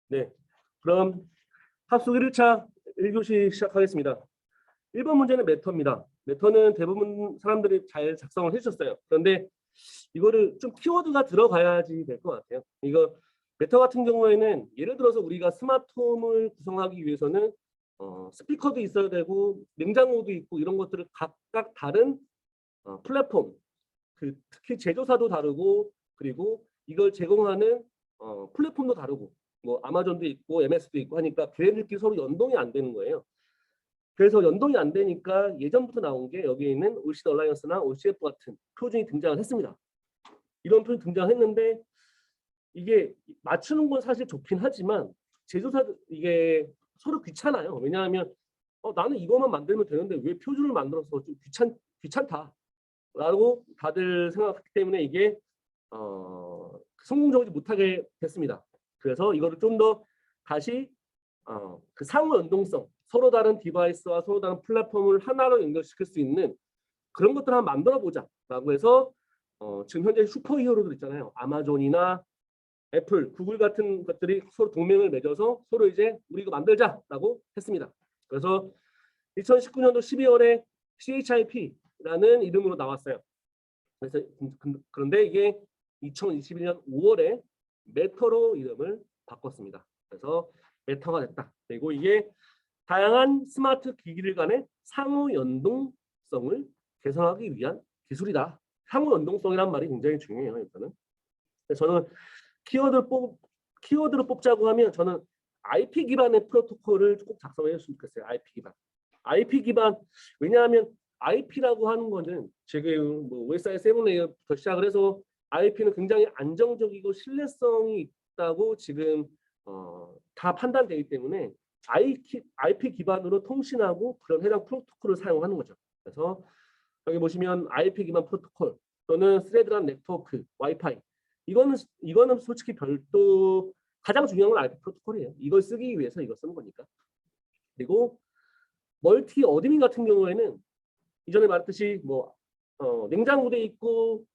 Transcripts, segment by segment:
네, 그럼 합숙 1차 1교시 시작하겠습니다. 1번 문제는 매터입니다. 매터는 대부분 사람들이 잘 작성을 해주셨어요. 그런데 이거를 좀 키워드가 들어가야지 될 것 같아요. 이거 매터 같은 경우에는 예를 들어서 우리가 스마트홈을 구성하기 위해서는 스피커도 있어야 되고 냉장고도 있고 이런 것들을 각각 다른 플랫폼, 특히 제조사도 다르고 그리고 이걸 제공하는 플랫폼도 다르고 뭐 아마존도 있고 MS도 있고 하니까 걔네들끼리 서로 연동이 안 되는 거예요. 그래서 연동이 안 되니까 예전부터 나온 게 여기에 있는 올시드 얼라이언스나 OCF 같은 표준이 등장을 했습니다. 이런 표준이 등장했는데 이게 맞추는 건 사실 좋긴 하지만 제조사들 이게 서로 귀찮아요. 왜냐하면 나는 이것만 만들면 되는데 왜 표준을 만들어서 좀 귀찮다라고 다들 생각했기 때문에 이게 성공적이지 못하게 됐습니다. 그래서 이거를 좀 더 다시 그 상호 연동성, 서로 다른 디바이스와 서로 다른 플랫폼을 하나로 연결시킬 수 있는 그런 것들을 한번 만들어 보자라고 해서 지금 현재 슈퍼히어로들 있잖아요. 아마존이나 애플, 구글 같은 것들이 서로 동맹을 맺어서 서로 이제 우리 이거 만들자라고 했습니다. 그래서 2019년도 12월에 CHIP라는 이름으로 나왔어요. 그래서 그런데 이게 2021년 5월에 매터로 이름을 바꿨습니다. 그래서 매터가 됐다. 그리고 이게 다양한 스마트 기기들 간의 상호 연동성을 개선하기 위한 기술이다. 상호 연동성이란 말이 굉장히 중요해요. 일단은. 저는 키워드를 뽑자고 하면 저는 IP 기반의 프로토콜을 꼭 작성해 줬으면 좋겠어요. IP 기반. IP 기반 왜냐하면 IP라고 하는 거는 지금 뭐 OSI 7레이어부터 시작을 해서 IP는 굉장히 안정적이고 신뢰성이 있다고 지금 다 판단되기 때문에 IP 기반으로 통신하고 그런 해당 프로토콜을 사용하는 거죠. 그래서 여기 보시면 IP 기반 프로토콜 또는 스레드란 네트워크, 와이파이 이거는 솔직히 별도 가장 중요한 건 IP 프로토콜이에요. 이걸 쓰기 위해서 이거 쓰는 거니까. 그리고 멀티 어드민 같은 경우에는 이전에 말했듯이 뭐 냉장고도 있고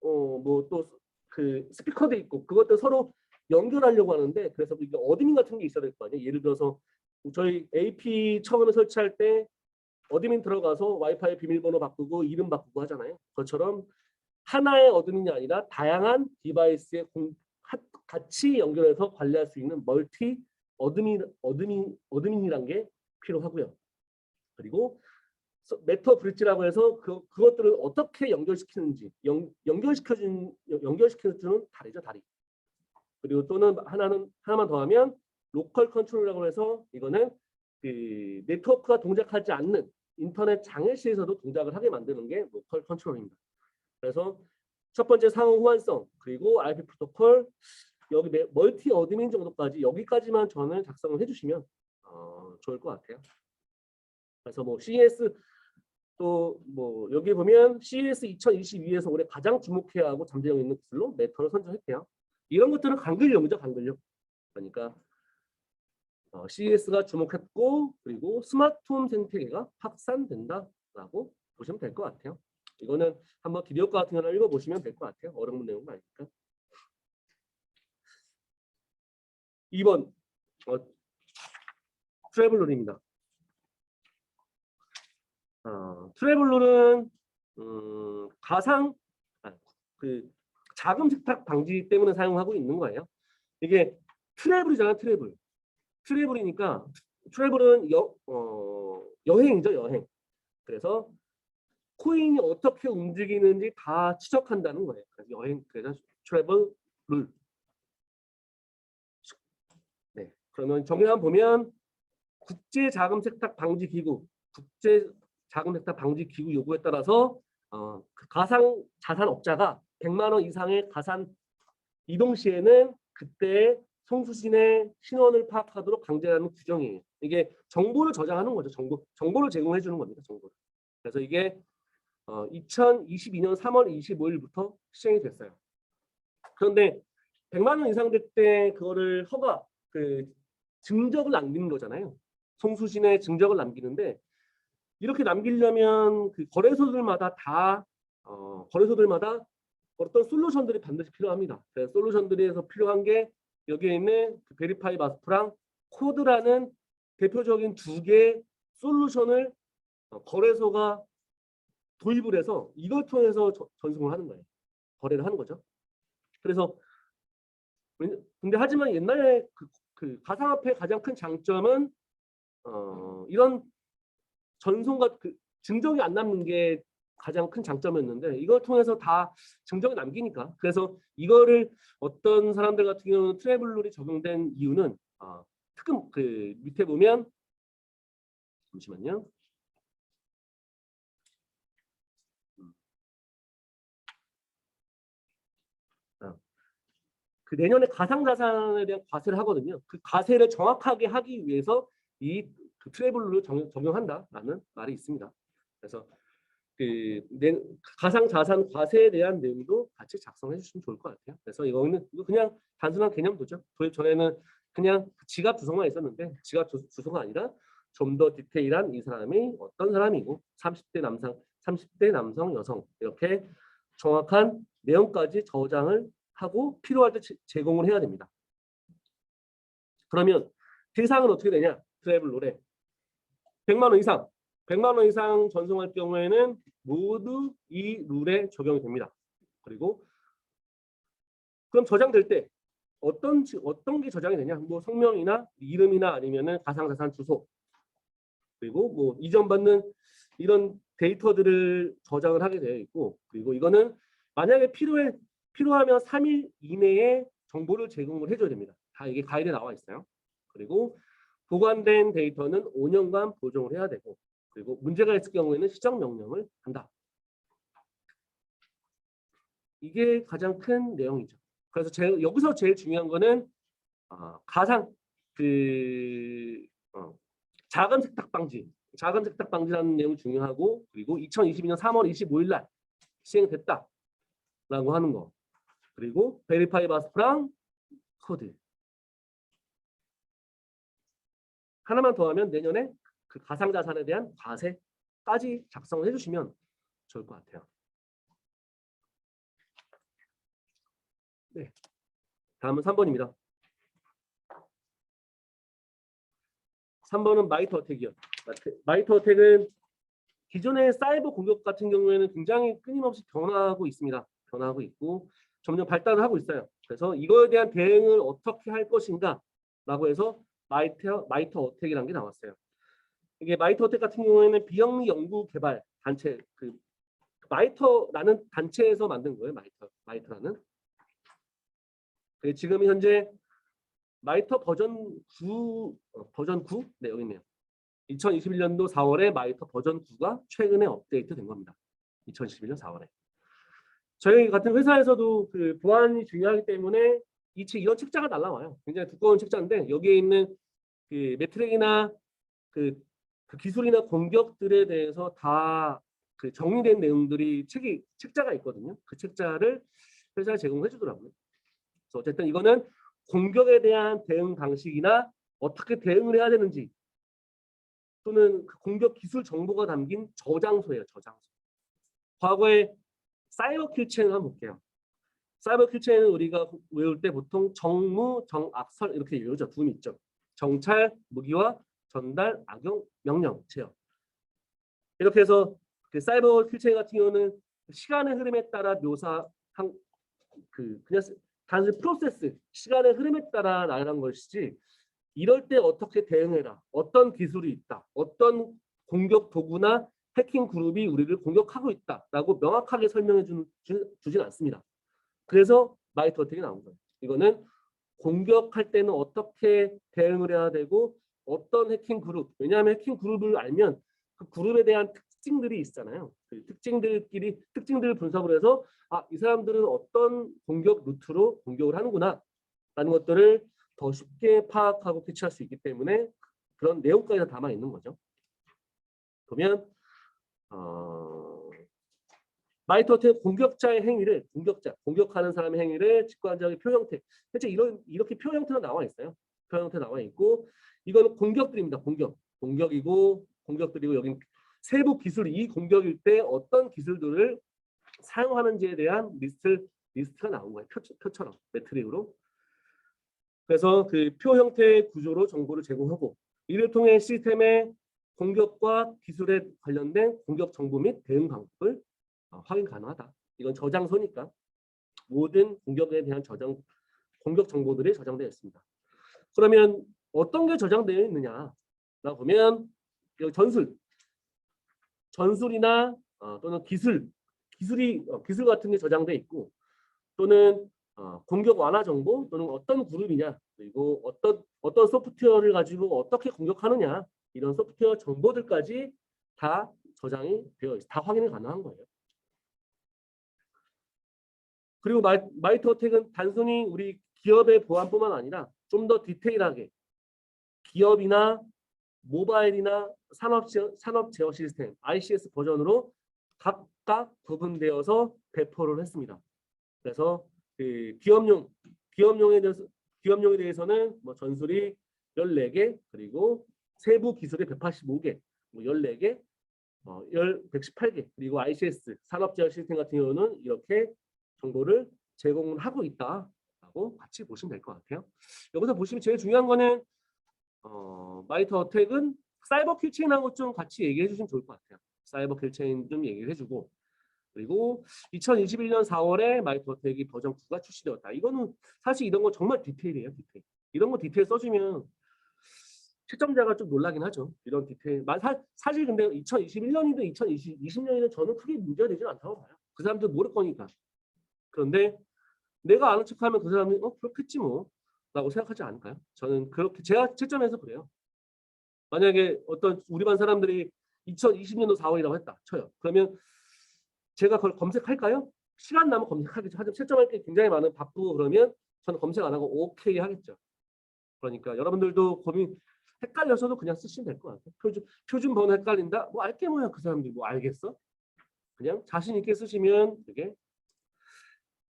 뭐 또 그 스피커도 있고 그것도 서로 연결하려고 하는데 그래서 이게 어드민 같은 게 있어야 될 거 아니에요. 예를 들어서 저희 AP 처음에 설치할 때 어드민 들어가서 와이파이 비밀번호 바꾸고 이름 바꾸고 하잖아요. 그것처럼 하나의 어드민이 아니라 다양한 디바이스에 같이 연결해서 관리할 수 있는 멀티 어드민이란 게 필요하고요. 그리고 매터 브릿지라고 해서 그것들을 어떻게 연결시키는지 연결시키는 줄은 다리죠, 다리. 그리고 또는 하나만 더 하면 로컬 컨트롤이라고 해서 이거는 그 네트워크가 동작하지 않는 인터넷 장애시에서도 동작을 하게 만드는 게 로컬 컨트롤입니다. 그래서 첫 번째 상호 호환성 그리고 IP 프로토콜 여기 멀티 어드민 정도까지 여기까지만 저는 작성을 해주시면 좋을 것 같아요. 그래서 뭐 CES 또 뭐 여기 보면 CES 2022에서 올해 가장 주목해야 하고 잠재력 있는 기술로 매터를 선정했대요. 이런 것들은 간글령이죠, 간글령. 그러니까 CES가 주목했고 그리고 스마트홈 생태계가 확산된다라고 보시면 될 것 같아요. 이거는 한번 기대효과 같은 거를 읽어보시면 될 것 같아요. 어려운 내용은 아니니까. 2번 트래블룰입니다. 트래블룰은 그 자금 세탁 방지 때문에 사용하고 있는 거예요. 이게 트래블이잖아, 트래블. 트래블이니까 트래블은 여행이죠, 여행. 그래서 코인이 어떻게 움직이는지 다 추적한다는 거예요. 그래서 그래서 트래블 룰. 네. 그러면 정의만 보면 국제 자금 세탁 방지 기구, 국제 자금 세탁 방지 기구 요구에 따라서 그 가상 자산 업자가 100만 원 이상의 가산 이동 시에는 그때 송수신의 신원을 파악하도록 강제하는 규정이에요. 이게 정보를 저장하는 거죠. 정보를 제공해 주는 겁니다. 정보를. 그래서 이게 2022년 3월 25일부터 시행이 됐어요. 그런데 100만 원 이상 될 때 그거를 증적을 남기는 거잖아요. 송수신의 증적을 남기는데 이렇게 남기려면 그 거래소들마다 어떤 솔루션들이 반드시 필요합니다. 그래서 솔루션들에서 필요한 게 여기에 있는 베리파이 마스프랑 코드라는 대표적인 두 개의 솔루션을 거래소가 도입을 해서 이걸 통해서 전송을 하는 거예요. 거래를 하는 거죠. 그래서 근데 하지만 옛날에 그 가상화폐의 가장 큰 장점은 이런 전송과 증정이 안 남는 게 가장 큰 장점이었는데 이걸 통해서 다 증정이 남기니까 그래서 이거를 어떤 사람들 같은 경우는 트래블룰이 적용된 이유는 특금 그 밑에 보면 잠시만요. 그 내년에 가상자산에 대한 과세를 하거든요. 그 과세를 정확하게 하기 위해서 그 트래블룰을 적용한다라는 말이 있습니다. 그래서 그 가상자산 과세에 대한 내용도 같이 작성해 주시면 좋을 것 같아요. 그래서 이거 그냥 단순한 개념도죠. 도입 전에는 그냥 지갑 주소만 있었는데 지갑 주소가 아니라 좀 더 디테일한 이 사람이 어떤 사람이고 30대 남성, 30대 남성, 여성 이렇게 정확한 내용까지 저장을 하고 필요할 때 제공을 해야 됩니다. 그러면 대상은 어떻게 되냐? 트래블룰에 100만 원 이상 100만 원 이상 전송할 경우에는 모두 이 룰에 적용이 됩니다. 그리고 그럼 저장될 때 어떤 게 저장이 되냐? 뭐 성명이나 이름이나 아니면은 가상자산 주소 그리고 뭐 이전받는 이런 데이터들을 저장을 하게 되어 있고 그리고 이거는 만약에 필요하면 3일 이내에 정보를 제공을 해줘야 됩니다. 다 이게 가이드에 나와 있어요. 그리고 보관된 데이터는 5년간 보존을 해야 되고 그리고 문제가 있을 경우에는 시정 명령을 한다. 이게 가장 큰 내용이죠. 그래서 여기서 제일 중요한 거는 가상 자금 세탁 방지, 자금 세탁 방지라는 내용이 중요하고 그리고 2022년 3월 25일 날 시행됐다라고 하는 거. 그리고 베리파이 마스프랑 코드. 하나만 더 하면 내년에 그 가상자산에 대한 과세까지 작성을 해주시면 좋을 것 같아요. 네. 다음은 3번입니다. 3번은 마이터 어택이요. 마이터 어택은 기존의 사이버 공격 같은 경우에는 굉장히 끊임없이 변화하고 있습니다. 변화하고 있고 점점 발달을 하고 있어요. 그래서 이거에 대한 대응을 어떻게 할 것인가 라고 해서 마이터 어택이라는 게 나왔어요. 이게 마이터 어택 같은 경우에는 비영리 연구 개발 단체 그 마이터라는 단체에서 만든 거예요. 마이터라는. 지금 현재 마이터 버전 9 네, 여기 있네요. 2021년도 4월에 마이터 버전 9가 최근에 업데이트된 겁니다. 2021년 4월에. 저희 같은 회사에서도 그 보안이 중요하기 때문에 이런 책자가 날라와요. 굉장히 두꺼운 책자인데 여기에 있는 그 매트릭이나 그 기술이나 공격들에 대해서 다 그 정리된 내용들이 책자가 있거든요. 그 책자를 회사에 제공해 주더라고요. 그래서 어쨌든 이거는 공격에 대한 대응 방식이나 어떻게 대응을 해야 되는지 또는 그 공격 기술 정보가 담긴 저장소예요. 저장소. 과거에 사이버 킬체인 한번 볼게요. 사이버 킬체인은 우리가 외울 때 보통 정무, 정악설 이렇게 외우죠. 두 있죠. 정찰, 무기화, 전달, 악용, 명령, 제어. 이렇게 해서 그 사이버 킬체인 같은 경우는 시간의 흐름에 따라 묘사한 그냥 단순히 프로세스, 시간의 흐름에 따라 나가는 것이지 이럴 때 어떻게 대응해라. 어떤 기술이 있다. 어떤 공격 도구나 해킹 그룹이 우리를 공격하고 있다라고 명확하게 설명해 주진 않습니다. 그래서 마이터 어택이 나온 거예요. 이거는 공격할 때는 어떻게 대응을 해야 되고 어떤 해킹 그룹. 왜냐하면 해킹 그룹을 알면 그 그룹에 대한 특징들이 있잖아요. 그 특징들을 분석을 해서 이 사람들은 어떤 공격 루트로 공격을 하는구나 라는 것들을 더 쉽게 파악하고 캐치할 수 있기 때문에 그런 내용까지 다 담아 있는 거죠. 그러면 마이터 어택 공격자의 행위를 공격하는 사람의 행위를 직관적인 표 형태. 실제 이렇게 표 형태로 나와 있어요. 표 형태 나와 있고 이거는 공격들입니다. 공격들이고 여기 세부 기술 이 공격일 때 어떤 기술들을 사용하는지에 대한 리스트가 나온 거예요. 표처럼 매트릭으로. 그래서 그 표 형태의 구조로 정보를 제공하고 이를 통해 시스템의 공격과 기술에 관련된 공격 정보 및 대응 방법을 확인 가능하다. 이건 저장소니까 모든 공격에 대한 공격 정보들이 저장되어 있습니다. 그러면 어떤 게 저장되어 있느냐라고 보면 전술이나 또는 기술 같은 게 저장되어 있고 또는 공격 완화 정보 또는 어떤 그룹이냐 그리고 어떤 소프트웨어를 가지고 어떻게 공격하느냐 이런 소프트웨어 정보들까지 다 저장이 다 확인이 가능한 거예요. 그리고 마이트 어택은 단순히 우리 기업의 보안뿐만 아니라 좀 더 디테일하게 기업이나 모바일이나 산업 제어 시스템 ICS 버전으로 각각 구분되어서 배포를 했습니다. 그래서 그 기업용에 대해서는 뭐 전술이 14개 그리고 세부 기술이 185개, 뭐 14개, 118개 그리고 ICS 산업 제어 시스템 같은 경우는 이렇게 정보를 제공하고 있다라고 같이 보시면 될 것 같아요. 여기서 보시면 제일 중요한 거는 마이트 어택은 사이버 킬체인하고 좀 같이 얘기해 주시면 좋을 것 같아요. 사이버 킬체인 좀 얘기를 해주고 그리고 2021년 4월에 마이트 어택이 버전 9가 출시되었다. 이거는 사실 이런 거 정말 디테일이에요. 디테일. 이런 거 디테일 써주면 채점자가 좀 놀라긴 하죠. 이런 디테일. 사실 근데 2021년이든 2020년이든 저는 크게 문제가 되진 않다고 봐요. 그 사람들 모를 거니까. 그런데 내가 아는 척하면 그 사람이 그렇겠지 뭐 라고 생각하지 않을까요? 저는 그렇게 제가 채점해서 그래요. 만약에 어떤 우리 반 사람들이 2020년도 4월이라고 했다 쳐요. 그러면 제가 그걸 검색할까요? 시간 나면 검색하겠죠. 하지만 채점할 게 굉장히 많은 바쁘고 그러면 저는 검색 안 하고 오케이 하겠죠. 그러니까 여러분들도 헷갈려서도 그냥 쓰시면 될 것 같아요. 표준 번호 헷갈린다? 뭐 알게 뭐야 그 사람들이 뭐 알겠어? 그냥 자신 있게 쓰시면 그게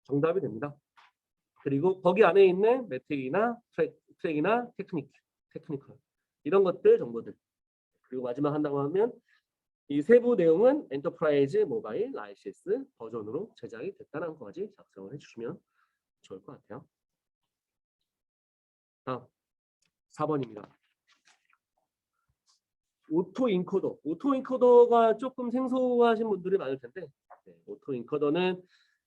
정답이 됩니다. 그리고 거기 안에 있는 매트릭이나 트랙이나 테크니컬 이런 것들 정보들 그리고 마지막 한다고 하면 이 세부 내용은 엔터프라이즈 모바일 ICS 버전으로 제작이 됐다는 것까지 작성을 해주시면 좋을 것 같아요. 다음 4번입니다. 오토 인코더. 오토 인코더가 조금 생소하신 분들이 많을 텐데 오토 인코더는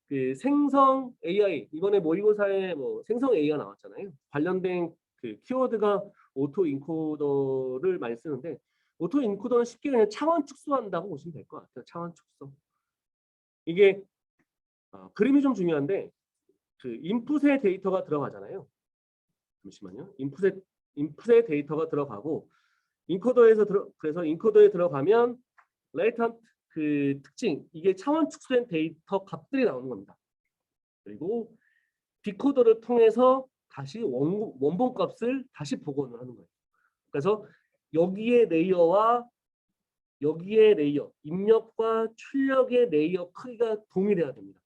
그 생성 AI 이번에 모의고사에 뭐 생성 AI가 나왔잖아요. 관련된 그 키워드가 오토 인코더를 많이 쓰는데 오토 인코더는 쉽게 그냥 차원 축소한다고 보시면 될 것 같아요. 차원 축소. 이게 그림이 좀 중요한데 그 인풋의 데이터가 들어가잖아요. 잠시만요. 인풋의 데이터가 들어가고 그래서 인코더에 들어가면 레이턴트 그 특징 이게 차원 축소된 데이터 값들이 나오는 겁니다. 그리고 디코더를 통해서 다시 원본 값을 다시 복원을 하는 거예요. 그래서 여기에 레이어 입력과 출력의 레이어 크기가 동일해야 됩니다.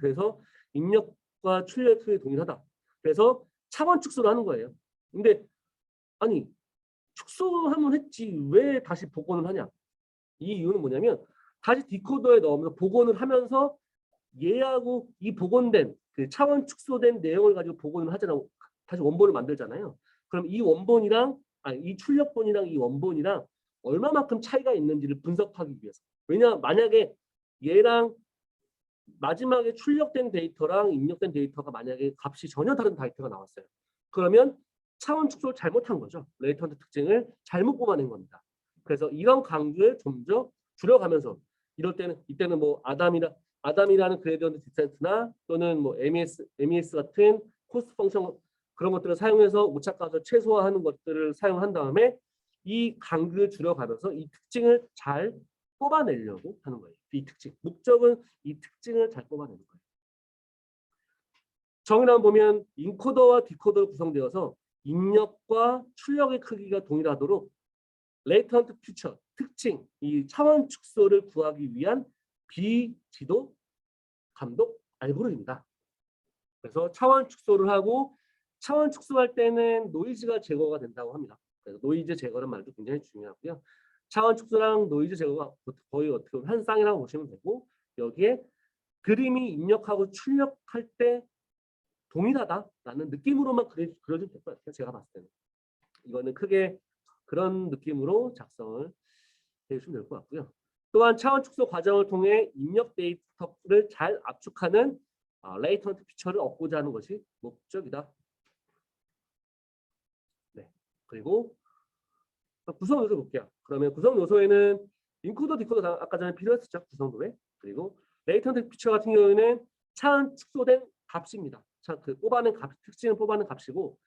그래서 입력과 출력의 크기가 동일하다. 그래서 차원 축소를 하는 거예요. 근데 아니 축소하면 했지 왜 다시 복원을 하냐? 이 이유는 뭐냐면 다시 디코더에 넣으면서 복원을 하면서 얘하고 이 복원된 그 차원 축소된 내용을 가지고 복원을 하잖아요. 다시 원본을 만들잖아요. 그럼 이 원본이랑 이 출력본이랑 이 원본이랑 얼마만큼 차이가 있는지를 분석하기 위해서. 만약에 얘랑 마지막에 출력된 데이터랑 입력된 데이터가 만약에 값이 전혀 다른 데이터가 나왔어요. 그러면 차원 축소를 잘못한 거죠. 레이턴트 특징을 잘못 뽑아낸 겁니다. 그래서 이런 강조를 좀 더 줄여가면서 이때는 뭐 아담이라는 그레디언트 디센트나 또는 뭐 MES 같은 코스트 펑션 그런 것들을 사용해서 오차값을 최소화하는 것들을 사용한 다음에 이 간극을 줄여가면서 이 특징을 잘 뽑아내려고 하는 거예요. 이 특징. 목적은 이 특징을 잘 뽑아내는 거예요. 정의를 보면 인코더와 디코더로 구성되어서 입력과 출력의 크기가 동일하도록 레이턴트 퓨처 특징, 이 차원 축소를 구하기 위한 비지도 감독 알고리즘이다. 그래서 차원 축소를 하고 차원 축소할 때는 노이즈가 제거가 된다고 합니다. 그래서 노이즈 제거란 말도 굉장히 중요하고요. 차원 축소랑 노이즈 제거가 거의 어떻게 보면 한 쌍이라고 보시면 되고 여기에 그림이 입력하고 출력할 때 동일하다라는 느낌으로만 그려주면 될 것 같아요. 제가 봤을 때는. 이거는 크게 그런 느낌으로 작성을 해주시면 될 것 같고요. 또한 차원 축소 과정을 통해 입력 데이터를 잘 압축하는 레이턴트 피처를 얻고자 하는 것이 목적이다. 네. 그리고 구성 요소 볼게요. 그러면 구성 요소에는 인코더, 디코더 아까 전에 필요했었죠. 구성도에. 그리고 레이턴트 피처 같은 경우에는 차원 축소된 값입니다. 자, 그 뽑아낸 값, 특징을 뽑아낸 값이고,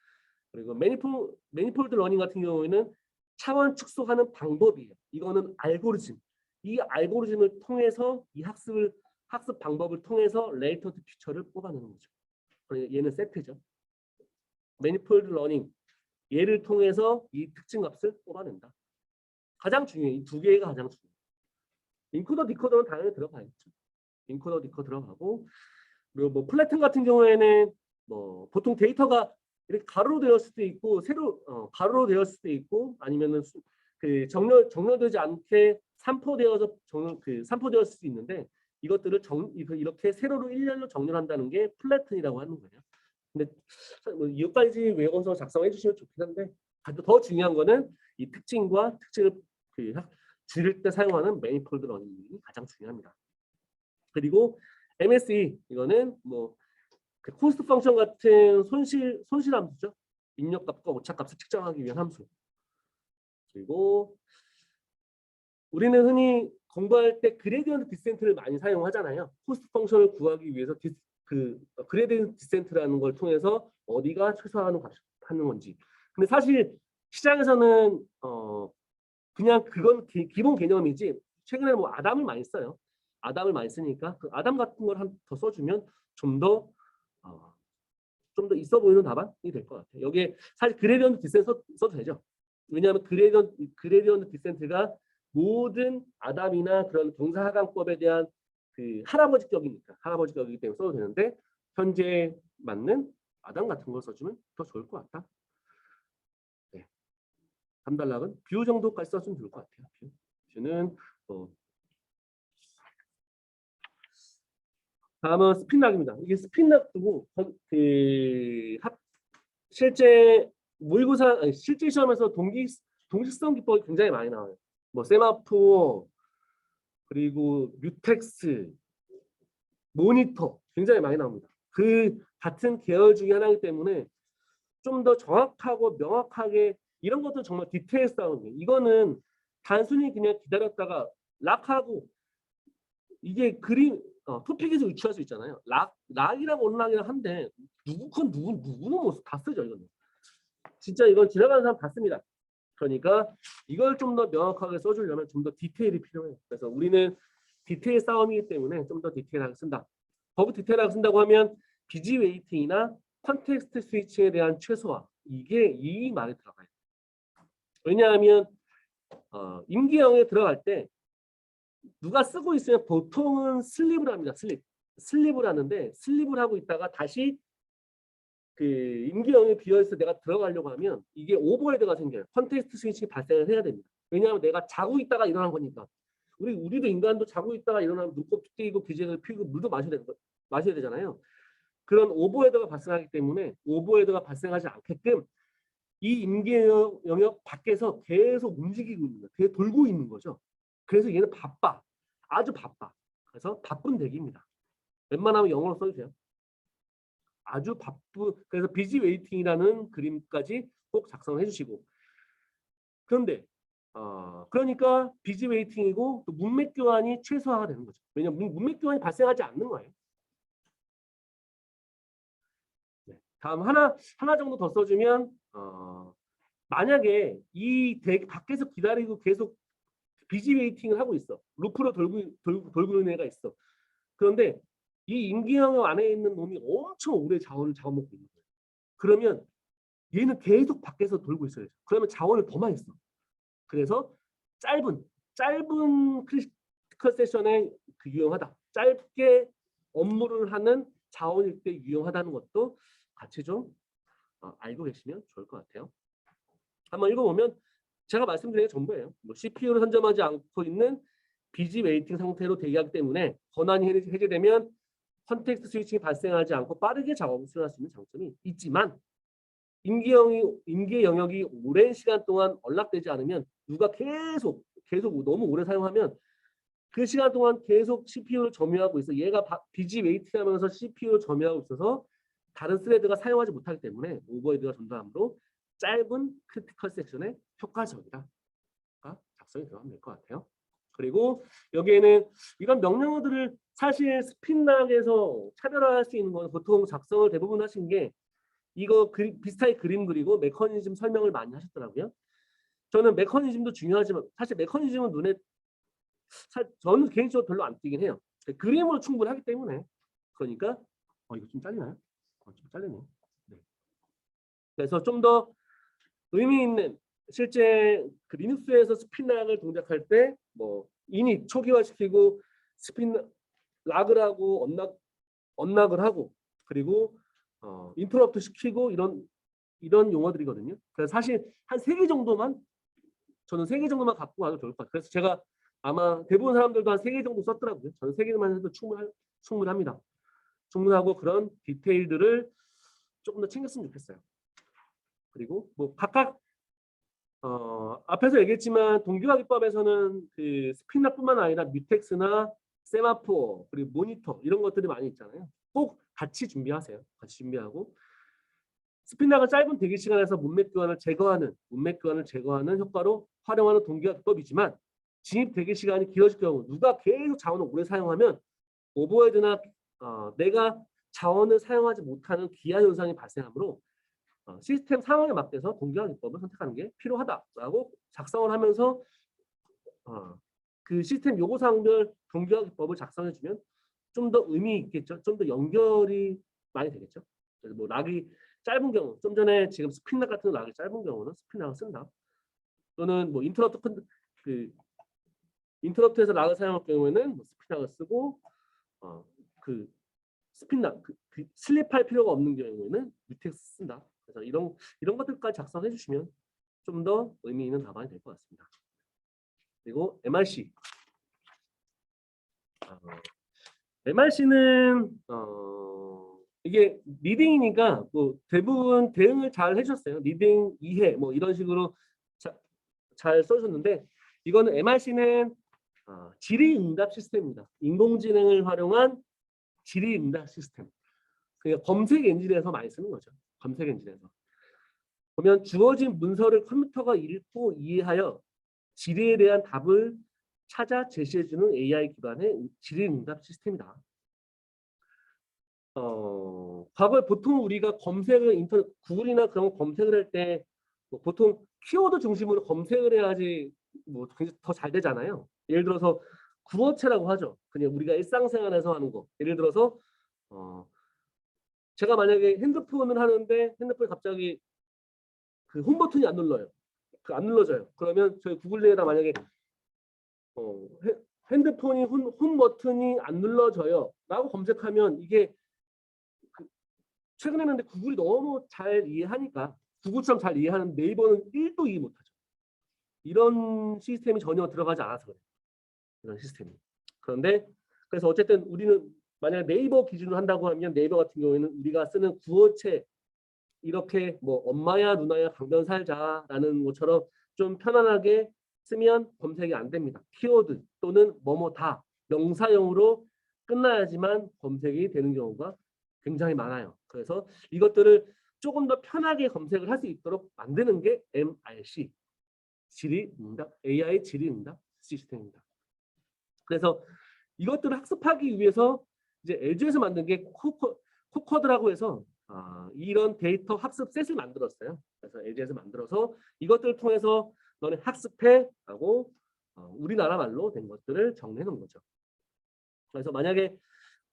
그리고 매니폴드 러닝 같은 경우에는 차원 축소하는 방법이에요. 이거는 알고리즘. 이 알고리즘을 통해서 이 학습 방법을 통해서 레이턴트 피처를 뽑아내는 거죠. 얘는 세트죠. 매니폴드 러닝. 얘를 통해서 이 특징 값을 뽑아낸다. 가장 중요해요. 이 두 개가 가장 중요해요. 인코더, 디코더는 당연히 들어가야겠죠. 인코더, 디코더 들어가고, 그리고 뭐 플래튼 같은 경우에는 뭐 보통 데이터가 이렇게 가로로 되었을 수도 있고 가로로 되었을 수도 있고 아니면은 그 정렬되지 않게 삼포되어서 삼포되었을 수도 있는데 이것들을 이렇게 세로로 일렬로 정렬한다는 게 플래튼이라고 하는 거예요. 근데 뭐 이것까지 외워서 작성해 주시면 좋긴 한데 더 중요한 거는 이 특징과 특징을 줄일 때 사용하는 매니폴드 러닝이 가장 중요합니다. 그리고 MSE 이거는 뭐 그 코스트 펑션 같은 손실 함수죠. 입력값과 오차값을 측정하기 위한 함수. 그리고 우리는 흔히 공부할 때 그레디언트 디센트를 많이 사용하잖아요. 코스트 펑션을 구하기 위해서 그레디언트 디센트라는 걸 통해서 어디가 최소화하는 건지. 근데 사실 시장에서는 그냥 그건 기본 개념이지. 최근에 뭐 아담을 많이 써요. 아담을 많이 쓰니까 그 아담 같은 걸 더 써주면 좀 더 있어 보이는 답안이 될 것 같아요. 여기에 사실 그레디언트 디센트 써도 되죠. 왜냐하면 그레디언트 디센트가 모든 아담이나 그런 경사하강법에 대한 그 할아버지격이기 때문에 써도 되는데 현재 맞는 아담 같은 걸 써주면 더 좋을 것 같다. 네. 담달락은 뷰 정도까지 써주면 좋을 것 같아요. 뷰는 다음은 스핀락입니다. 이게 스핀락도 실제 모의고사 실제 시험에서 동식성 기법이 굉장히 많이 나와요. 뭐 세마포어 그리고 뮤텍스 모니터 굉장히 많이 나옵니다. 그 같은 계열 중에 하나이기 때문에 좀 더 정확하고 명확하게 이런 것도 정말 디테일 싸움이에요. 이거는 단순히 그냥 기다렸다가 락하고 이게 토픽에서 유추할 수 있잖아요. 락이랑 온락이랑 한데 누구는 뭐 다 쓰죠. 이거는 진짜 이건 지나가는 사람 다 씁니다. 그러니까 이걸 좀 더 명확하게 써주려면 좀 더 디테일이 필요해요. 그래서 우리는 디테일 싸움이기 때문에 좀 더 디테일하게 쓴다. 더 디테일하게 쓴다고 하면 비지 웨이팅이나 컨텍스트 스위칭에 대한 최소화 이게 이 말에 들어가요. 왜냐하면 임기형에 들어갈 때 누가 쓰고 있으면 보통은 슬립을 합니다. 슬립을 하는데 슬립을 하고 있다가 다시 그 임기형이 비어있어 내가 들어가려고 하면 이게 오버헤드가 생겨요. 컨텍스트 스위칭이 발생을 해야 됩니다. 왜냐하면 내가 자고 있다가 일어난 거니까. 우리도 인간도 자고 있다가 일어나면 눈곱 띄고 기지개를 피우고 물도 마셔야 되잖아요. 그런 오버헤드가 발생하기 때문에 오버헤드가 발생하지 않게끔 이 임기 영역 밖에서 계속 움직이고 있는 거예요. 계속 돌고 있는 거죠. 그래서 얘는 바빠. 아주 바빠. 그래서 바쁜 대기입니다. 웬만하면 영어로 써주세요. 아주 바쁘. 그래서 비지 웨이팅이라는 그림까지 꼭 작성해 주시고. 그런데 그러니까 비지 웨이팅이고 또 문맥 교환이 최소화가 되는 거죠. 왜냐하면 문맥 교환이 발생하지 않는 거예요. 네. 다음 하나 정도 더 써주면 만약에 이 밖에서 기다리고 계속 비지 웨이팅을 하고 있어. 루프로 돌고 있는 애가 있어. 그런데 이 임기영 안에 있는 놈이 엄청 오래 자원을 잡아먹고 있는 거예요. 그러면 얘는 계속 밖에서 돌고 있어요. 그러면 자원을 더 많이 써. 그래서 짧은 크리티컬 세션에 유용하다. 짧게 업무를 하는 자원일 때 유용하다는 것도 같이 좀 알고 계시면 좋을 것 같아요. 한번 읽어보면 제가 말씀드린 게 전부예요. 뭐 CPU를 선점하지 않고 있는 비지 웨이팅 상태로 대기하기 때문에 권한이 해제되면 컨텍스트 스위칭이 발생하지 않고 빠르게 작업을 수행할 수 있는 장점이 있지만 임기의 영역이 오랜 시간 동안 언락되지 않으면 누가 계속 너무 오래 사용하면 그 시간 동안 계속 CPU를 점유하고 있어. 얘가 비지 웨이팅하면서 CPU를 점유하고 있어서 다른 스레드가 사용하지 못하기 때문에 오버헤드가 전달함으로 짧은 크리티컬 섹션에 효과적이다. 작성이 들어가면 될 것 같아요. 그리고 여기에는 이런 명령어들을 사실 스핀락에서 차별화할 수 있는 건 보통 작성을 대부분 하신 게 이거 비슷하게 그림 그리고 메커니즘 설명을 많이 하셨더라고요. 저는 메커니즘도 중요하지만 사실 메커니즘은 눈에 저는 개인적으로 별로 안 띄긴 해요. 그림으로 충분하기 때문에. 그러니까 이거 좀 잘리나요? 좀 잘리네요. 네. 그래서 좀 더 의미 있는 실제 그 리눅스에서 스핀락을 동작할 때 뭐 이닛 초기화시키고 스핀 락을 하고 언락을 하고 그리고 인터럽트 시키고 이런 용어들이거든요. 그래서 사실 한 3개 정도만 저는 3개 정도만 갖고 와도 좋을 것 같아요. 그래서 제가 아마 대부분 사람들도 한 3개 정도 썼더라고요. 저는 3개만 해도 충분합니다. 충분하고 그런 디테일들을 조금 더 챙겼으면 좋겠어요. 그리고 뭐 각각 앞에서 얘기했지만 동기화 기법에서는 그 스핀락뿐만 아니라 뮤텍스나 세마포 그리고 모니터 이런 것들이 많이 있잖아요. 꼭 같이 준비하세요. 같이 준비하고 스핀락은 짧은 대기 시간에서 문맥 교환을 제거하는 효과로 활용하는 동기화 기법이지만 진입 대기 시간이 길어질 경우 누가 계속 자원을 오래 사용하면 오버헤드나 내가 자원을 사용하지 못하는 기하 현상이 발생하므로 시스템 상황에 맞게서 동기화 기법을 선택하는 게 필요하다라고 작성을 하면서 그 시스템 요구사항별 동기화 기법을 작성해주면 좀 더 의미 있겠죠. 좀 더 연결이 많이 되겠죠. 그래서 뭐 락이 짧은 경우, 좀 전에 지금 스핀락 같은 락이 짧은 경우는 스핀락을 쓴다. 또는 뭐 인터럽트에서 락을 사용할 경우에는 뭐 스핀락을 쓰고 그 스핀락 슬립할 필요가 없는 경우에는 뮤텍스 쓴다. 그래서 이런 것들까지 작성해 주시면 좀 더 의미 있는 답안이 될 것 같습니다. 그리고 MRC. MRC는 이게 리딩이니까 뭐 대부분 대응을 잘 해주셨어요. 리딩 이해 뭐 이런 식으로 잘 써주셨는데 이거는 MRC는 질의응답 시스템입니다. 인공지능을 활용한 질의응답 시스템. 그러니까 검색 엔진에서 많이 쓰는 거죠. 검색 엔진에서. 보면 주어진 문서를 컴퓨터가 읽고 이해하여 질의에 대한 답을 찾아 제시해주는 AI 기반의 질의응답 시스템이다. 과거에 보통 우리가 검색을 구글이나 그런 검색을 할 때 보통 키워드 중심으로 검색을 해야지 뭐 더 잘 되잖아요. 예를 들어서 구어체라고 하죠. 그냥 우리가 일상생활에서 하는 거. 예를 들어서 제가 만약에 핸드폰을 하는데 핸드폰이 갑자기 그 홈 버튼이 안 눌러요. 안 눌러져요. 그러면 저희 구글링에다 만약에 핸드폰이 홈 버튼이 안 눌러져요. 라고 검색하면 이게 최근에는 근데 구글이 너무 잘 이해하니까 구글처럼 잘 이해하는 네이버는 1도 이해 못하죠. 이런 시스템이 전혀 들어가지 않아서 그래요. 이런 시스템이. 그런데 그래서 어쨌든 우리는 만약 네이버 기준으로 한다고 하면 네이버 같은 경우에는 우리가 쓰는 구어체 이렇게 뭐 엄마야 누나야 강변 살자라는 것처럼 좀 편안하게 쓰면 검색이 안 됩니다. 키워드 또는 뭐뭐다 명사형으로 끝나야지만 검색이 되는 경우가 굉장히 많아요. 그래서 이것들을 조금 더 편하게 검색을 할 수 있도록 만드는 게 MRC 질의응답 AI 질의응답 시스템입니다. 그래서 이것들을 학습하기 위해서 이제 에듀에서 만든 게 코커드라고 해서 이런 데이터 학습 셋을 만들었어요. 그래서 에듀에서 만들어서 이것들을 통해서 너네 학습해라고 우리나라 말로 된 것들을 정리해 놓은 거죠. 그래서 만약에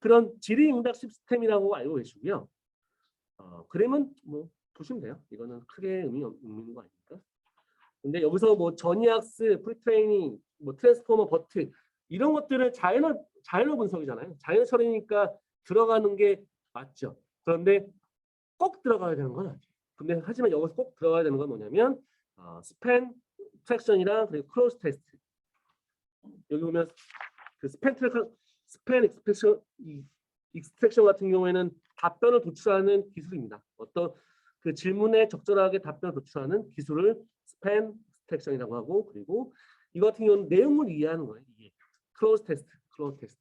그런 질의응답 시스템이라고 알고 계시고요. 그림은 뭐 보시면 돼요. 이거는 크게 의미 없는 거 아닙니까? 근데 여기서 뭐 전이학습, 프리트레이닝, 뭐 트랜스포머, 버트 이런 것들은 자연어 분석이잖아요. 자연어 처리니까 들어가는 게 맞죠. 그런데 꼭 들어가야 되는 건 아니에요. 근데 하지만 여기서 꼭 들어가야 되는 건 뭐냐면 스팬 트랙션이랑 그리고 크로스 테스트. 여기 보면 그 스팬 익스프레션 익스트랙션 같은 경우에는 답변을 도출하는 기술입니다. 어떤 그 질문에 적절하게 답변을 도출하는 기술을 스팬 익스트랙션이라고 하고, 그리고 이거 같은 경우는 내용을 이해하는 거예요. 이게 클로즈 테스트, 클로즈 테스트.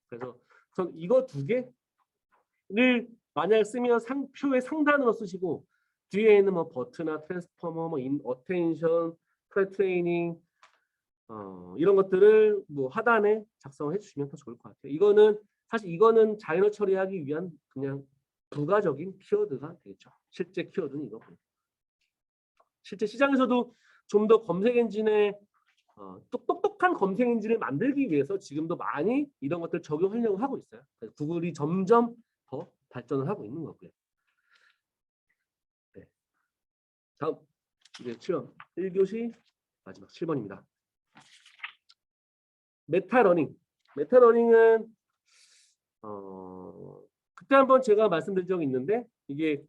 그래서 전 이거 두 개를 만약 쓰면 표의 상단으로 쓰시고 뒤에 있는 뭐 버트나 트랜스포머, 뭐 어텐션, 프레트레이닝 이런 것들을 뭐 하단에 작성해 주시면 더 좋을 것 같아요. 이거는 사실 이거는 자연어 처리하기 위한 그냥 부가적인 키워드가 되겠죠. 실제 키워드는 이거고요. 실제 시장에서도 좀 더 검색 엔진에 똑똑한 검색 엔진을 만들기 위해서 지금도 많이 이런 것들 적용하려고 하고 있어요. 그래서 구글이 점점 더 발전을 하고 있는 거고요. 네. 다음 이제 7번 1교시 마지막 7번입니다. 메타러닝. 메타러닝은 그때 한번 제가 말씀드린 적이 있는데 이게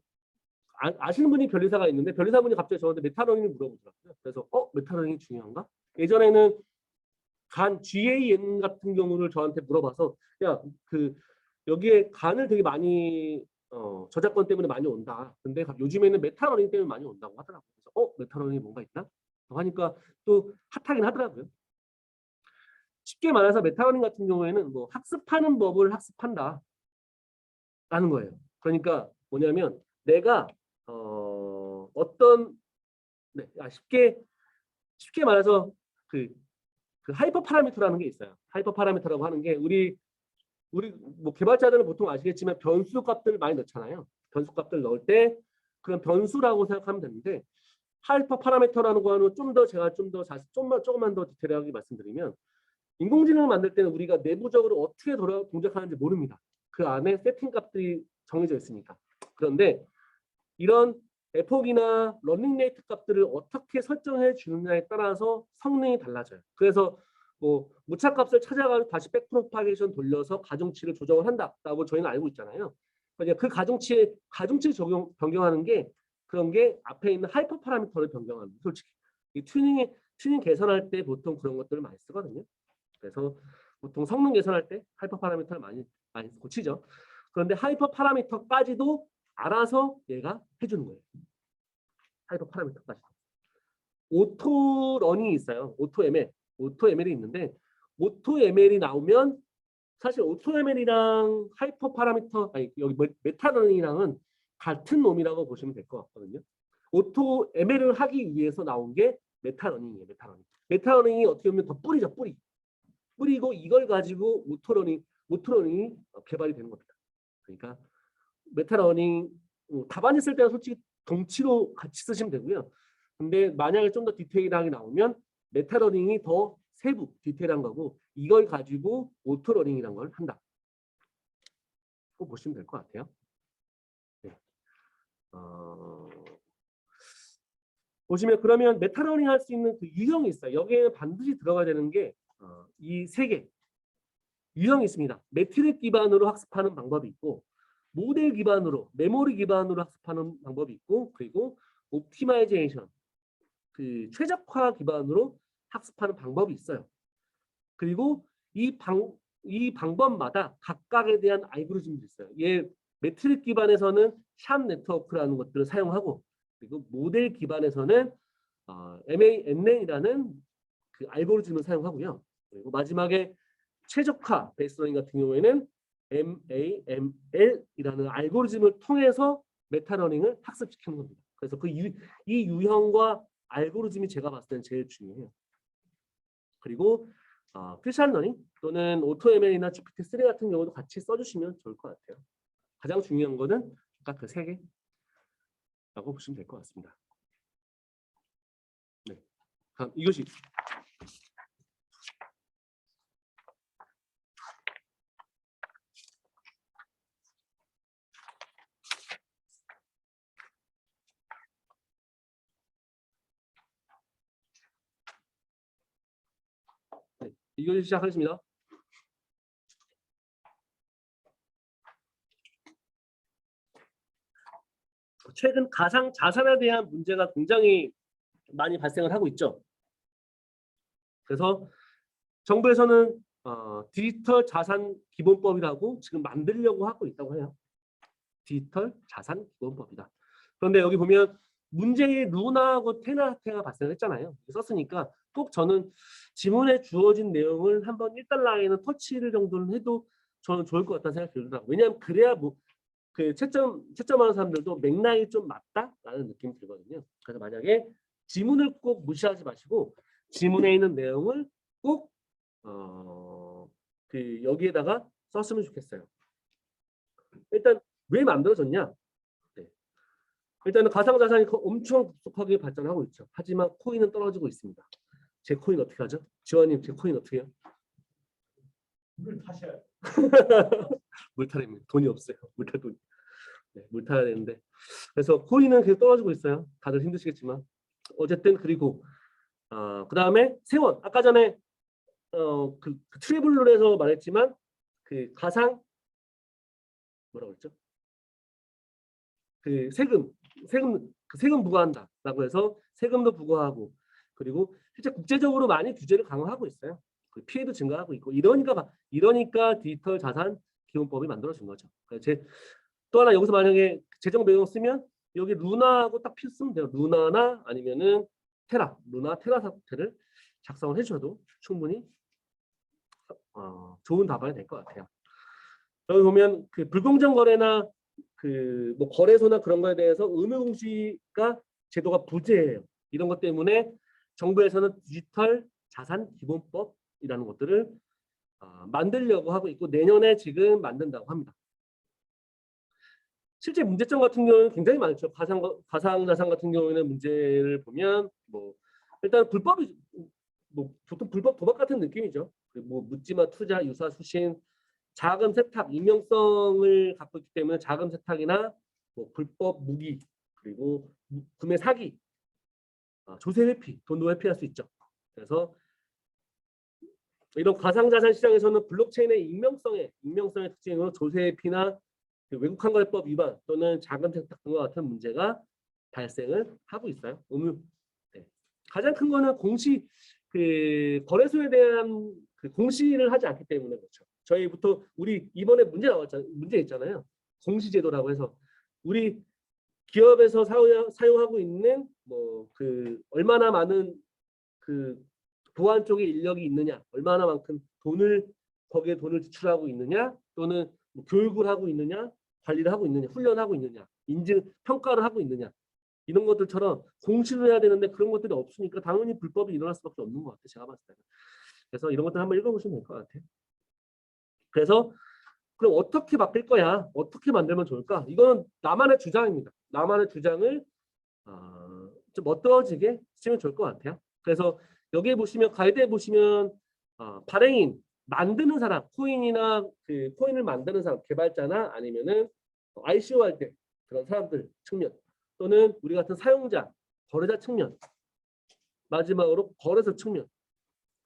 아시는 분이 변리사가 있는데 변리사분이 갑자기 저한테 메타러닝을 물어보더라고요. 그래서 메타러닝이 중요한가? 예전에는 간 GAN 같은 경우를 저한테 물어봐서 야, 여기에 간을 되게 많이 저작권 때문에 많이 온다. 근데 요즘에는 메타러닝 때문에 많이 온다고 하더라고요. 그래서 메타러닝이 뭔가 있나? 하니까 또 핫하긴 하더라고요. 쉽게 말해서 메타러닝 같은 경우에는 뭐 학습하는 법을 학습한다 라는 거예요. 그러니까 뭐냐면 내가 네, 쉽게 말해서 그 하이퍼 파라미터라는 게 있어요. 하이퍼 파라미터라고 하는 게 우리 뭐 개발자들은 보통 아시겠지만 변수 값들을 많이 넣잖아요. 변수 값들 넣을 때 그런 변수라고 생각하면 되는데 하이퍼 파라미터라는 거는 조금만 더 디테일하게 말씀드리면 인공지능을 만들 때는 우리가 내부적으로 어떻게 동작하는지 모릅니다. 그 안에 세팅 값들이 정해져 있으니까. 그런데 이런 에폭이나 러닝레이트 값들을 어떻게 설정해 주느냐에 따라서 성능이 달라져요. 그래서 뭐 무차값을 찾아가지고 다시 백프로파게이션 돌려서 가중치를 조정을 한다라고 저희는 알고 있잖아요. 그러니까 그 가중치 변경하는 게 그런 게 앞에 있는 하이퍼 파라미터를 변경하는 솔직히 이 튜닝 개선할 때 보통 그런 것들을 많이 쓰거든요. 그래서 보통 성능 개선할 때 하이퍼 파라미터를 많이 고치죠. 그런데 하이퍼 파라미터까지도 알아서 얘가 해주는 거예요. 하이퍼 파라미터까지. 오토 러닝이 있어요. 오토 ML이 있는데 오토 ML이 나오면 사실 오토 ML이랑 하이퍼 파라미터 여기 메타 러닝이랑은 같은 놈이라고 보시면 될 것 같거든요. 오토 ML을 하기 위해서 나온 게 메타 러닝이에요. 메타 러닝이 어떻게 보면 더 뿌리죠. 뿌리고 이걸 가지고 오토러닝이 개발이 되는 겁니다. 그러니까 메타러닝 답안지 쓸 때는 솔직히 동치로 같이 쓰시면 되고요. 근데 만약에 좀 더 디테일하게 나오면 메타러닝이 더 세부 디테일한 거고 이걸 가지고 오토러닝이라는 걸 한다. 꼭 보시면 될 것 같아요. 네. 보시면 그러면 메타러닝 할 수 있는 그 유형이 있어요. 여기에는 반드시 들어가야 되는 게 이 세 개 유형이 있습니다. 매트릭 기반으로 학습하는 방법이 있고 모델 기반으로 메모리 기반으로 학습하는 방법이 있고 그리고 옵티마이제이션 최적화 기반으로 학습하는 방법이 있어요. 그리고 이 방법마다 각각에 대한 알고리즘도 있어요. 매트릭 기반에서는 샵 네트워크라는 것들을 사용하고 그리고 모델 기반에서는 MAN이라는 그 알고리즘을 사용하고요. 그리고 마지막에 최적화 베이스러닝 같은 경우에는 MAML이라는 알고리즘을 통해서 메타러닝을 학습시키는 겁니다. 그래서 이 유형과 알고리즘이 제가 봤을 때는 제일 중요해요. 그리고 퓨전 러닝 또는 오토ML이나 GPT-3 같은 경우도 같이 써주시면 좋을 것 같아요. 가장 중요한 거는 아까 그 세 개라고 보시면 될 것 같습니다. 네, 다음 이것이 이것이 시작하겠습니다. 최근 가상 자산에 대한 문제가 굉장히 많이 발생을 하고 있죠. 그래서 정부에서는 디지털 자산 기본법이라고 지금 만들려고 하고 있다고 해요. 디지털 자산 기본법이다. 그런데 여기 보면 문제의 루나하고 테나가 발생했잖아요. 썼으니까 꼭 저는 지문에 주어진 내용을 한번 1달러에는 터치를 정도는 해도 저는 좋을 것 같다는 생각이 들더라고요. 왜냐하면 그래야 뭐 그 채점하는 사람들도 맥락이 좀 맞다라는 느낌이 들거든요. 그래서 만약에 지문을 꼭 무시하지 마시고 지문에 있는 내용을 꼭 여기에다가 썼으면 좋겠어요. 일단 왜 만들어졌냐? 네. 일단은 가상자산이 엄청 급속하게 발전하고 있죠. 하지만 코인은 떨어지고 있습니다. 제 코인 어떻게 하죠? 지원님, 제 코인 어떻게 해요? 물 타셔야 물 타려면 돈이 없어요. 물 탈 돈. 네, 물 타야 되는데. 그래서 코인은 계속 떨어지고 있어요. 다들 힘드시겠지만. 어쨌든 그리고 그다음에 세원. 아까 전에 그 트래블러에서 말했지만 그 가상 뭐라고 했죠? 그 세금 부과한다라고 해서 세금도 부과하고 그리고 실제 국제적으로 많이 규제를 강화하고 있어요. 그 피해도 증가하고 있고 이러니까 디지털 자산 기본법이 만들어진 거죠. 또 하나 여기서 만약에 재정 배경 쓰면 여기 루나하고 딱 쓰면 돼요. 루나나 아니면은 루나 테라 사태를 작성을 해주셔도 충분히 좋은 답안이 될 것 같아요. 여기 보면 그 불공정 거래나 그 뭐 거래소나 그런 거에 대해서 의무 공시가 제도가 부재해요. 이런 것 때문에 정부에서는 디지털 자산 기본법이라는 것들을 만들려고 하고 있고 내년에 지금 만든다고 합니다. 실제 문제점 같은 경우는 굉장히 많죠. 가상자산 같은 경우에는 문제를 보면 뭐 일단 불법이 뭐 보통 불법 도박 같은 느낌이죠. 뭐 묻지마 투자, 유사, 수신, 자금 세탁, 익명성을 갖고 있기 때문에 자금 세탁이나 뭐 불법 무기 그리고 구매 사기, 조세 회피, 돈도 회피할 수 있죠. 그래서 이런 가상자산 시장에서는 블록체인의 익명성의 특징으로 조세 회피나 외국환 거래법 위반 또는 자금 세탁 등과 같은 문제가 발생을 하고 있어요. 네. 가장 큰 거는 그 거래소에 대한 그 공시를 하지 않기 때문에 그렇죠. 저희부터 우리 이번에 문제 있잖아요. 공시제도라고 해서 우리 기업에서 사용하고 있는 뭐 그 얼마나 많은 그 보안 쪽에 인력이 있느냐, 얼마나만큼 거기에 돈을 지출하고 있느냐, 또는 뭐 교육을 하고 있느냐, 관리를 하고 있느냐, 훈련하고 있느냐, 인증 평가를 하고 있느냐 이런 것들처럼 공시를 해야 되는데 그런 것들이 없으니까 당연히 불법이 일어날 수밖에 없는 것 같아요. 제가 봤을 때는. 그래서 이런 것들 한번 읽어보시면 될 것 같아요. 그래서 그럼 어떻게 바뀔 거야? 어떻게 만들면 좋을까? 이건 나만의 주장입니다. 나만의 주장을 좀 멋들어지게 쓰면 좋을 것 같아요. 그래서 여기에 보시면 가이드에 보시면 발행인 만드는 사람, 코인이나 그 코인을 만드는 사람, 개발자나 아니면은 ICO 할 때 그런 사람들 측면 또는 우리 같은 사용자, 거래자 측면 마지막으로 거래소 측면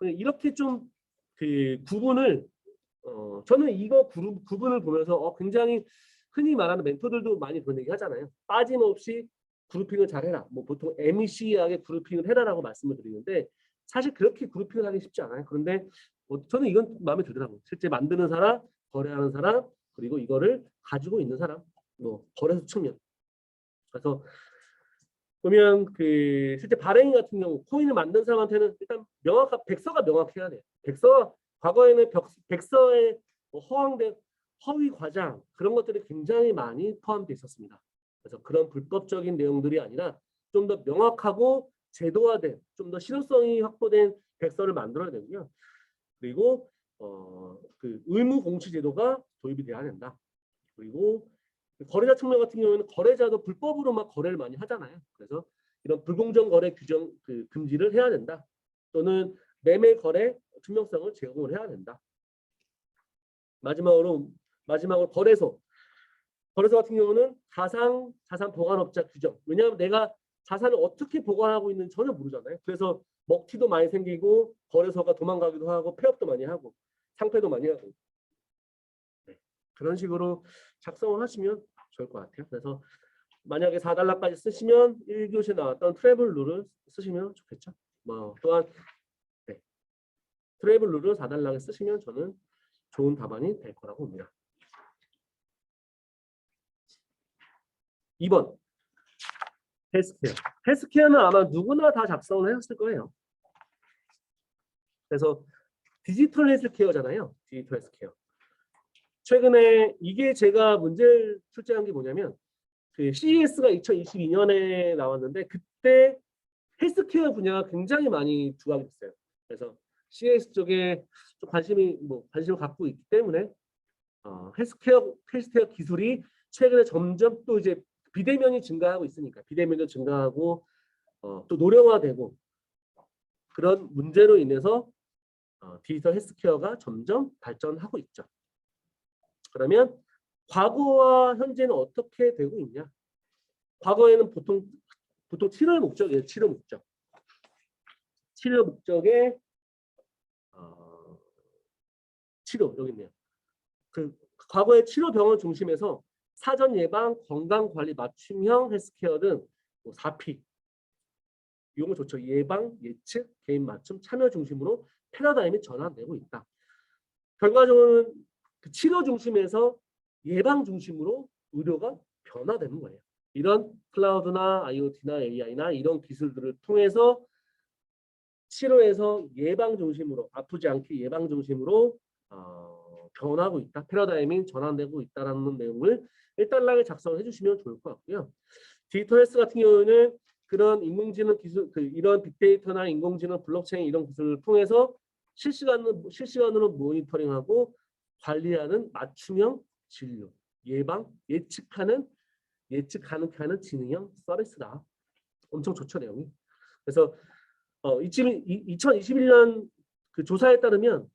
이렇게 좀 그 구분을 저는 이거 구분을 보면서 굉장히 흔히 말하는 멘토들도 많이 그런 얘기 하잖아요. 빠짐없이 그룹핑을 잘해라. 뭐 보통 MEC하게 그룹핑을 해라라고 말씀을 드리는데 사실 그렇게 그룹핑을 하기 쉽지 않아요. 그런데 저는 이건 마음에 들더라고요. 실제 만드는 사람, 거래하는 사람, 그리고 이거를 가지고 있는 사람, 뭐 거래소 측면. 그래서 보면 그 실제 발행인 같은 경우 코인을 만든 사람한테는 일단 백서가 명확해야 돼요. 과거에는 백서에 허황된 허위 과장 그런 것들이 굉장히 많이 포함되어 있었습니다. 그래서 그런 불법적인 내용들이 아니라 좀 더 명확하고 제도화된 좀 더 실효성이 확보된 백서를 만들어야 되고요. 그리고 그 의무 공시 제도가 도입이 돼야 된다. 그리고 거래자 측면 같은 경우에는 거래자도 불법으로 막 거래를 많이 하잖아요. 그래서 이런 불공정 거래 규정 금지를 해야 된다. 또는 매매 거래 투명성을 제공을 해야 된다. 마지막으로 거래소 같은 경우는 가상 자산 보관업자 규정. 왜냐하면 내가 자산을 어떻게 보관하고 있는지 전혀 모르잖아요. 그래서 먹튀도 많이 생기고 거래소가 도망가기도 하고 폐업도 많이 하고 상폐도 많이 하고 그런 식으로 작성을 하시면 좋을 것 같아요. 그래서 만약에 4달러까지 쓰시면 1교시에 나왔던 트래블 룰을 쓰시면 좋겠죠. 뭐 또한 트래블 룰을 4단락에 쓰시면 저는 좋은 답안이 될 거라고 봅니다. 2번 헬스케어. 헬스케어는 아마 누구나 다 작성을 하셨을 거예요. 그래서 디지털 헬스케어잖아요. 디지털 헬스케어. 최근에 이게 제가 문제를 출제한 게 뭐냐면 그 CES가 2022년에 나왔는데 그때 헬스케어 분야가 굉장히 많이 부각이 됐어요. 그래서 CES 쪽에 좀 관심을 갖고 있기 때문에 헬스케어 기술이 최근에 점점 또 이제 비대면이 증가하고 있으니까 비대면도 증가하고 또 노령화되고 그런 문제로 인해서 디지털 헬스케어가 점점 발전하고 있죠. 그러면 과거와 현재는 어떻게 되고 있냐? 과거에는 보통 치료 목적이에요. 치료 목적. 치료 목적의 치료 여기 있네요. 그 과거의 치료 병원 중심에서 사전 예방, 건강 관리, 맞춤형 헬스케어 등 4P 이런 거 좋죠. 예방, 예측, 개인 맞춤, 참여 중심으로 패러다임이 전환되고 있다. 결과적으로는 그 치료 중심에서 예방 중심으로 의료가 변화되는 거예요. 이런 클라우드나 IoT나 AI나 이런 기술들을 통해서 치료에서 예방 중심으로 아프지 않게 예방 중심으로 변하고 있다. 패러다임이 전환되고 있다라는 내용을 1단락에 작성을 해주시면 좋을 것 같고요. 디지털 헬스 같은 경우는 그런 인공지능 기술, 이런 빅데이터나 인공지능, 블록체인 이런 기술을 통해서 실시간으로 모니터링하고 관리하는 맞춤형 진료, 예방, 예측 가능케 하는 지능형 서비스다. 엄청 좋죠 내용이. 그래서 2021년 그 조사에 따르면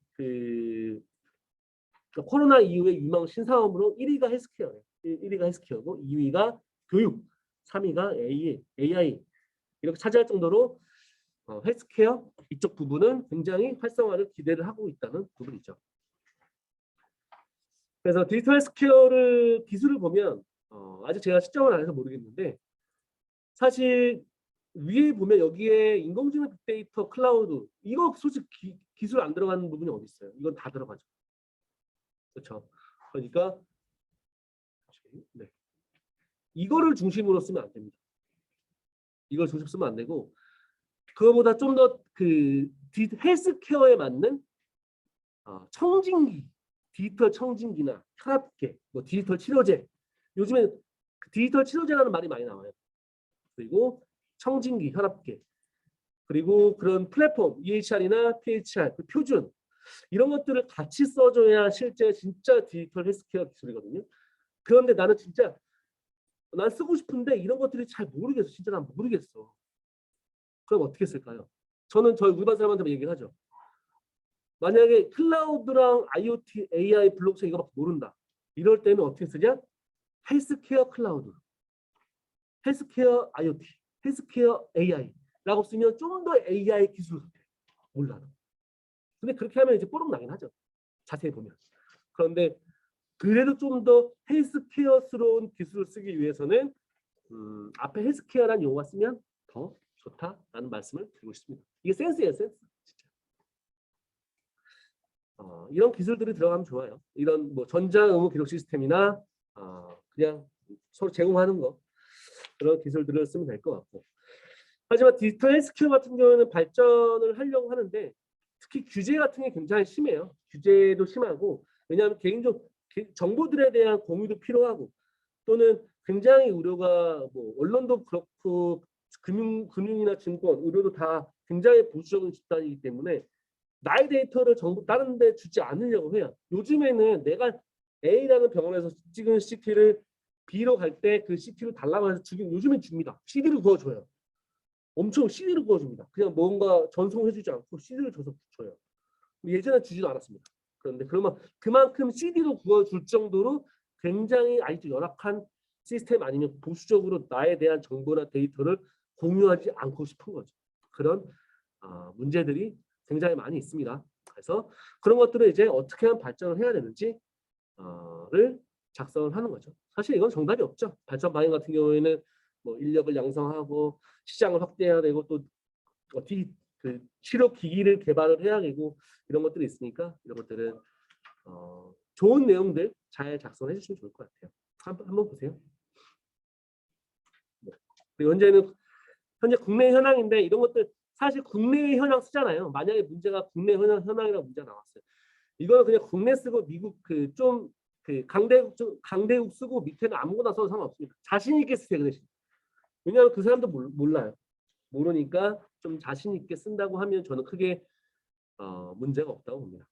코로나 이후에 유망 신사업으로 1위가 헬스케어예요. 1위가 헬스케어고 2위가 교육, 3위가 AI 이렇게 차지할 정도로 헬스케어 이쪽 부분은 굉장히 활성화를 기대를 하고 있다는 부분이죠. 그래서 디지털 헬스케어를 기술을 보면 아직 제가 측정을 안 해서 모르겠는데 사실 위에 보면 여기에 인공지능 빅데이터 클라우드 이거 솔직히 기술 안 들어가는 부분이 어디 있어요? 이건 다 들어가죠. 그렇죠. 그러니까 네. 이거를 중심으로 쓰면 안 됩니다. 이걸 중심 쓰면 안 되고 그거보다 좀 더 그 헬스케어에 맞는 청진기, 디지털 청진기나 혈압계, 뭐 디지털 치료제. 요즘에 디지털 치료제라는 말이 많이 나와요. 그리고 청진기, 혈압계, 그리고 그런 플랫폼 EHR이나 PHR, 그 표준 이런 것들을 같이 써줘야 실제 진짜 디지털 헬스케어 기술이거든요. 그런데 나는 진짜 난 쓰고 싶은데 이런 것들이 잘 모르겠어. 진짜 난 모르겠어. 그럼 어떻게 쓸까요? 저는 저희 우리 반 사람한테 얘기를 하죠. 만약에 클라우드랑 IoT, AI, 블록체인 이거밖에 모른다. 이럴 때는 어떻게 쓰냐? 헬스케어 클라우드, 헬스케어 IoT, 헬스케어 AI라고 쓰면 좀 더 AI 기술 같아. 몰라도. 근데 그렇게 하면 이제 뽀록 나긴 하죠. 자세히 보면. 그런데 그래도 좀 더 헬스케어스러운 기술을 쓰기 위해서는 앞에 헬스케어라는 용어가 쓰면 더 좋다라는 말씀을 드리고 싶습니다. 이게 센스예요, 센스. 진짜. 이런 기술들이 들어가면 좋아요. 이런 뭐 전자의무 기록 시스템이나 그냥 서로 제공하는 거 그런 기술들을 쓰면 될 것 같고. 하지만 디지털 헬스케어 같은 경우는 발전을 하려고 하는데 특히 규제 같은 게 굉장히 심해요. 규제도 심하고 왜냐하면 개인적 정보들에 대한 공유도 필요하고 또는 굉장히 의료가 뭐 언론도 그렇고 금융이나 증권, 의료도 다 굉장히 보수적인 집단이기 때문에 나의 데이터를 정부 다른 데 주지 않으려고 해요. 요즘에는 내가 A라는 병원에서 찍은 CT를 B로 갈 때 그 CT를 달라고 해서 요즘엔 줍니다. CD를 구워줘요. 엄청 CD를 구워줍니다. 그냥 뭔가 전송해주지 않고 CD를 줘서 줘요. 예전에 주지도 않았습니다. 그런데 그러면 그만큼 CD로 구워줄 정도로 굉장히 아직도 열악한 시스템 아니면 보수적으로 나에 대한 정보나 데이터를 공유하지 않고 싶은 거죠. 그런 문제들이 굉장히 많이 있습니다. 그래서 그런 것들을 이제 어떻게 하면 발전을 해야 되는지를 작성을 하는 거죠. 사실 이건 정답이 없죠. 발전 방향 같은 경우에는 뭐 인력을 양성하고 시장을 확대해야 되고 또 그 치료 기기를 개발을 해야 되고 이런 것들이 있으니까 이런 것들은 좋은 내용들 잘 작성해 주시면 좋을 것 같아요. 한번 보세요. 네. 그리고 현재 국내 현황인데 이런 것들 사실 국내 현황 쓰잖아요. 만약에 문제가 국내 현황이라고 문제가 나왔어요. 이거는 그냥 국내 쓰고 미국 강대국 쓰고 밑에는 아무거나 써도 상관없습니다. 자신 있게 쓰세요. 그 대신. 왜냐하면 그 사람도 몰라요. 모르니까 좀 자신 있게 쓴다고 하면 저는 크게 문제가 없다고 봅니다.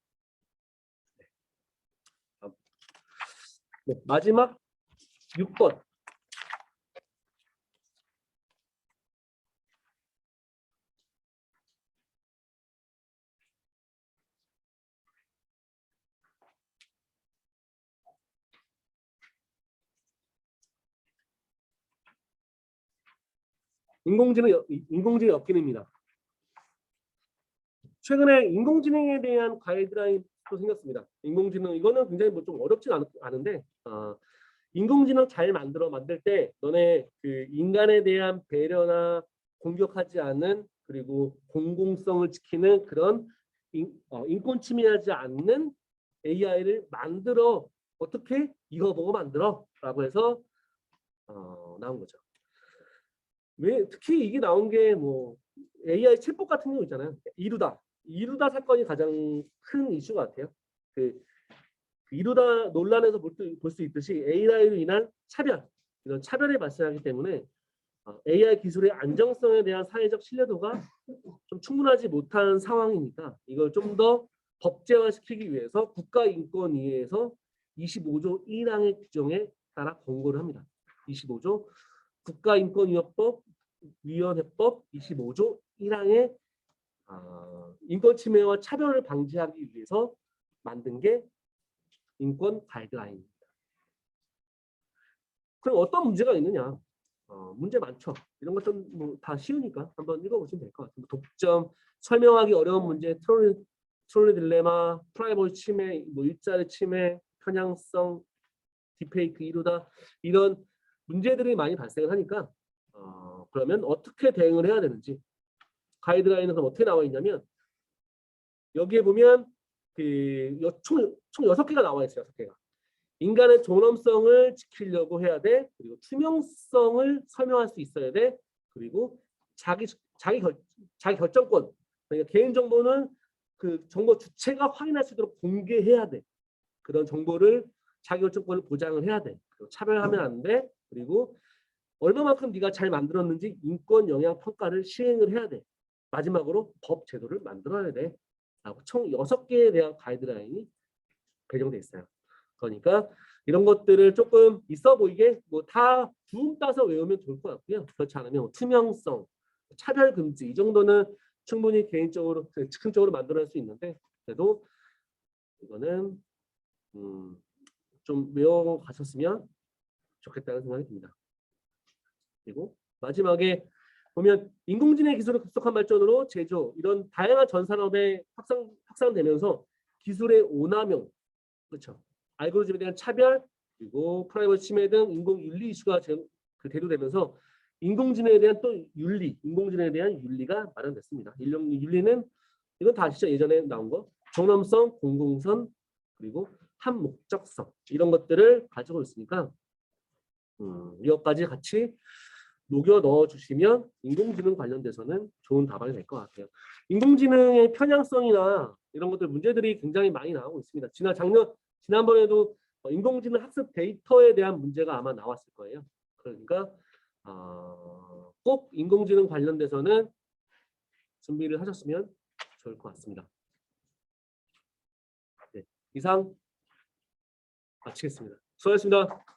네, 마지막 6번. 인공지능 엮기입니다. 최근에 인공지능에 대한 가이드라인도 생겼습니다. 인공지능 이거는 굉장히 뭐 좀 어렵진 않은데 인공지능 잘 만들 때 너네 그 인간에 대한 배려나 공격하지 않는 그리고 공공성을 지키는 그런 인권 침해하지 않는 AI를 만들어 어떻게 이거 보고 만들어라고 해서 나온 거죠. 왜 특히 이게 나온 게 뭐 AI 챗봇 같은 경우 있잖아요. 이루다 사건이 가장 큰 이슈가 같아요. 그 이루다 논란에서 볼 수 있듯이 AI로 인한 이런 차별이 발생하기 때문에 AI 기술의 안정성에 대한 사회적 신뢰도가 좀 충분하지 못한 상황이니까 이걸 좀 더 법제화시키기 위해서 국가인권위에서 25조 1항의 규정에 따라 권고를 합니다. 25조 국가인권위원회법 25조 1항의 인권 침해와 차별을 방지하기 위해서 만든 게 인권 가이드라인입니다. 그럼 어떤 문제가 있느냐? 문제 많죠. 이런 것들은 뭐 다 쉬우니까 한번 읽어보시면 될 것 같아요. 독점, 설명하기 어려운 문제, 트롤리 딜레마, 프라이버시 침해, 뭐 일자리 침해, 편향성, 딥페이크 이루다 이런 문제들이 많이 발생을 하니까 그러면 어떻게 대응을 해야 되는지 가이드라인에서 어떻게 나와 있냐면 여기에 보면 총 6개가 나와 있어요. 6개가. 인간의 존엄성을 지키려고 해야 돼. 그리고 투명성을 설명할 수 있어야 돼. 그리고 자기 결정권. 그러니까 개인 정보는 그 정보 주체가 확인할 수 있도록 공개해야 돼. 그런 정보를 자기 결정권을 보장을 해야 돼. 그리고 차별하면 안 돼. 그리고 얼마만큼 네가 잘 만들었는지 인권 영향 평가를 시행을 해야 돼. 마지막으로 법 제도를 만들어야 돼. 라고 총 6개에 대한 가이드라인이 배정돼 있어요. 그러니까 이런 것들을 조금 있어 보이게 뭐 다 줌 따서 외우면 좋을 것 같고요. 그렇지 않으면 뭐 투명성, 차별 금지 이 정도는 충분히 개인적으로 즉흥적으로 만들어낼 수 있는데 그래도 이거는 좀 외워 가셨으면 좋겠다는 생각이 듭니다. 그리고 마지막에 보면 인공지능 기술의 급속한 발전으로 제조 이런 다양한 전 산업에 확산되면서 기술의 오남용, 그렇죠? 알고리즘에 대한 차별 그리고 프라이버시 침해 등 인공윤리 이슈가 대두되면서 인공지능에 대한 또 인공지능에 대한 윤리가 마련됐습니다. 윤리는 이건 다 아시죠? 예전에 나온 거 존엄성, 공공선 그리고 한목적성 이런 것들을 가지고 있으니까 이것까지 같이 녹여 넣어주시면 인공지능 관련돼서는 좋은 답안이 될 것 같아요. 인공지능의 편향성이나 이런 것들 문제들이 굉장히 많이 나오고 있습니다. 지난번에도 인공지능 학습 데이터에 대한 문제가 아마 나왔을 거예요. 그러니까 꼭 인공지능 관련돼서는 준비를 하셨으면 좋을 것 같습니다. 네, 이상 마치겠습니다. 수고하셨습니다.